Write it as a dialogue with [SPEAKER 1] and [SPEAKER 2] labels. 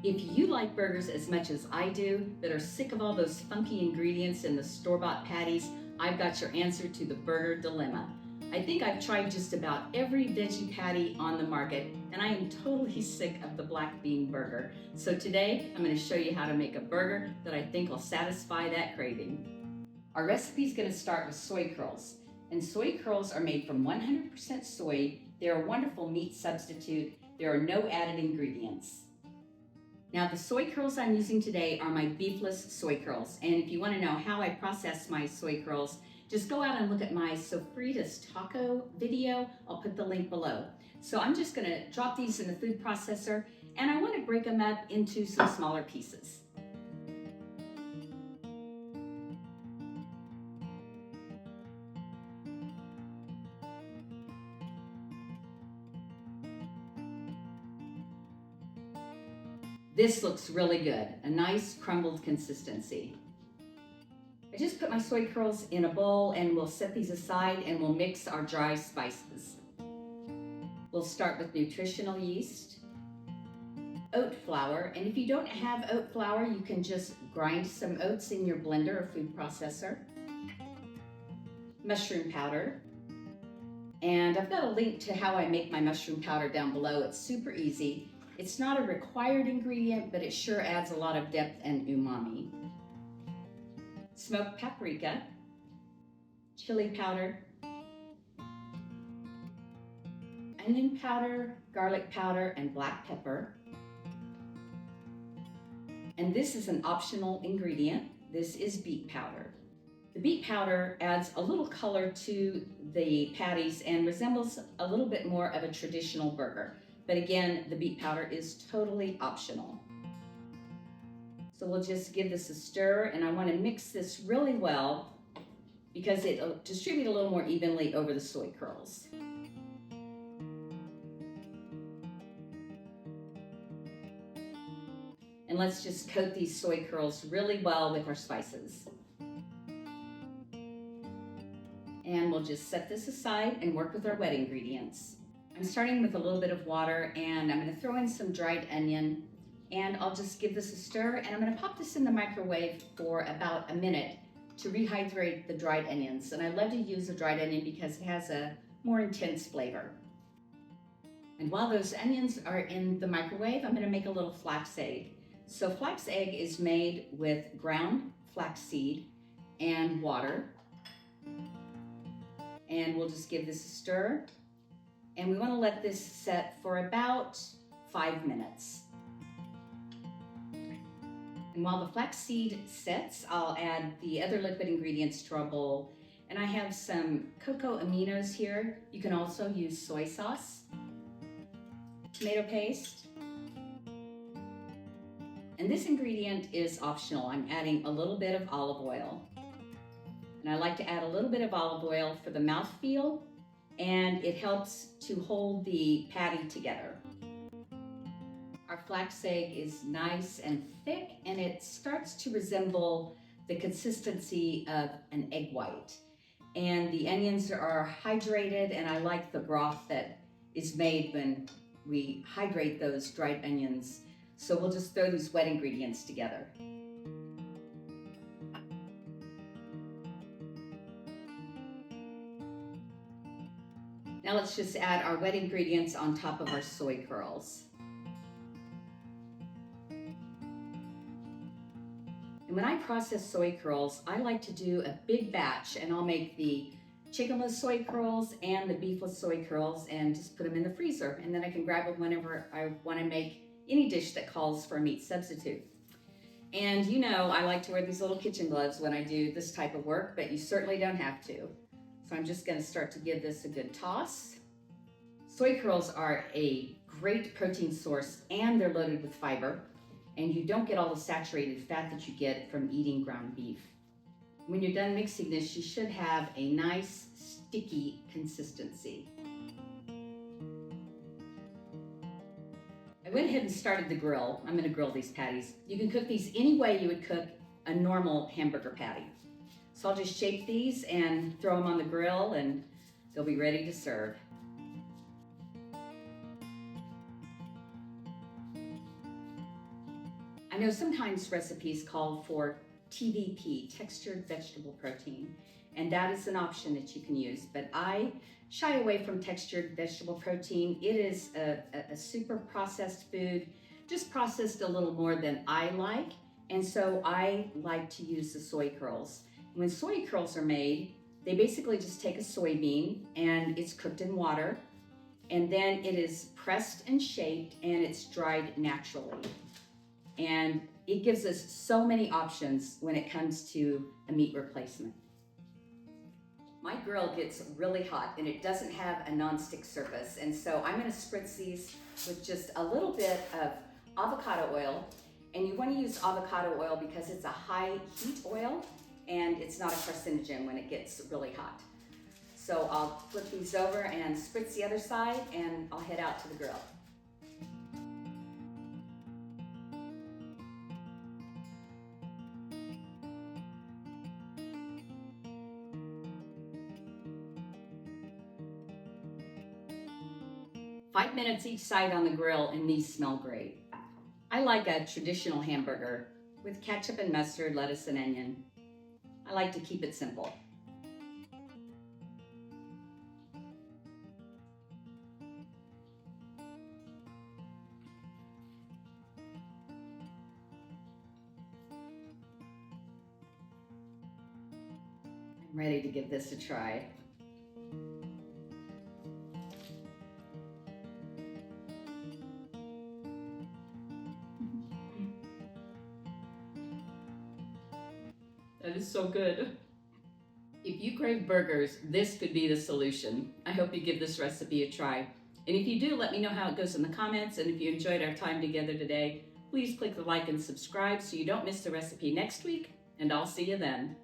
[SPEAKER 1] If you like burgers as much as I do, but are sick of all those funky ingredients in the store-bought patties, I've got your answer to the burger dilemma. I think I've tried just about every veggie patty on the market, and I am totally sick of the black bean burger. So today, I'm going to show you how to make a burger that I think will satisfy that craving. Our recipe is going to start with soy curls. And soy curls are made from 100% soy. They're a wonderful meat substitute. There are no added ingredients. Now, the soy curls I'm using today are my beefless soy curls. And if you want to know how I process my soy curls, just go out and look at my sofritas taco video. I'll put the link below. So I'm just going to drop these in the food processor, and I want to break them up into some smaller pieces. This looks really good, a nice crumbled consistency. I just put my soy curls in a bowl and we'll set these aside and we'll mix our dry spices. We'll start with nutritional yeast, oat flour, and if you don't have oat flour, you can just grind some oats in your blender or food processor, mushroom powder, and I've got a link to how I make my mushroom powder down below. It's super easy. It's not a required ingredient, but it sure adds a lot of depth and umami. Smoked paprika, chili powder, onion powder, garlic powder, and black pepper. And this is an optional ingredient. This is beet powder. The beet powder adds a little color to the patties and resembles a little bit more of a traditional burger. But again, the beet powder is totally optional. So we'll just give this a stir, and I want to mix this really well because it'll distribute a little more evenly over the soy curls. And let's just coat these soy curls really well with our spices. And we'll just set this aside and work with our wet ingredients. I'm starting with a little bit of water, and I'm going to throw in some dried onion, and I'll just give this a stir, and I'm going to pop this in the microwave for about a minute to rehydrate the dried onions. And I love to use a dried onion because it has a more intense flavor. And while those onions are in the microwave, I'm going to make a little flax egg. So flax egg is made with ground flaxseed and water. And we'll just give this a stir. And we want to let this set for about 5 minutes. And while the flaxseed sets, I'll add the other liquid ingredients to our bowl. And I have some cocoa aminos here. You can also use soy sauce, tomato paste. And this ingredient is optional. I'm adding a little bit of olive oil. And I like to add a little bit of olive oil for the mouthfeel, and it helps to hold the patty together. Our flax egg is nice and thick, and it starts to resemble the consistency of an egg white. And the onions are hydrated, and I like the broth that is made when we hydrate those dried onions. So we'll just throw these wet ingredients together. Now let's just add our wet ingredients on top of our soy curls. And when I process soy curls, I like to do a big batch, and I'll make the chickenless soy curls and the beefless soy curls and just put them in the freezer. And then I can grab them whenever I want to make any dish that calls for a meat substitute. And you know, I like to wear these little kitchen gloves when I do this type of work, but you certainly don't have to. So I'm just going to start to give this a good toss. Soy curls are a great protein source, and they're loaded with fiber, and you don't get all the saturated fat that you get from eating ground beef. When you're done mixing this, you should have a nice sticky consistency. I went ahead and started the grill. I'm going to grill these patties. You can cook these any way you would cook a normal hamburger patty. So I'll just shape these and throw them on the grill, and they'll be ready to serve. I know sometimes recipes call for TVP, textured vegetable protein, and that is an option that you can use, but I shy away from textured vegetable protein. It is a super processed food, just processed a little more than I like, and so I like to use the soy curls. When soy curls are made, they basically just take a soybean and it's cooked in water, and then it is pressed and shaped and it's dried naturally. And it gives us so many options when it comes to a meat replacement. My grill gets really hot and it doesn't have a nonstick surface, and so I'm going to spritz these with just a little bit of avocado oil. And you want to use avocado oil because it's a high heat oil and it's not a carcinogen when it gets really hot. So I'll flip these over and spritz the other side, and I'll head out to the grill. Five minutes each side on the grill and these smell great. I like a traditional hamburger with ketchup and mustard, lettuce and onion. I like to keep it simple. I'm ready to give this a try. That is so good. If you crave burgers, this could be the solution. I hope you give this recipe a try. And if you do, let me know how it goes in the comments. And if you enjoyed our time together today, please click the like and subscribe so you don't miss the recipe next week. And I'll see you then.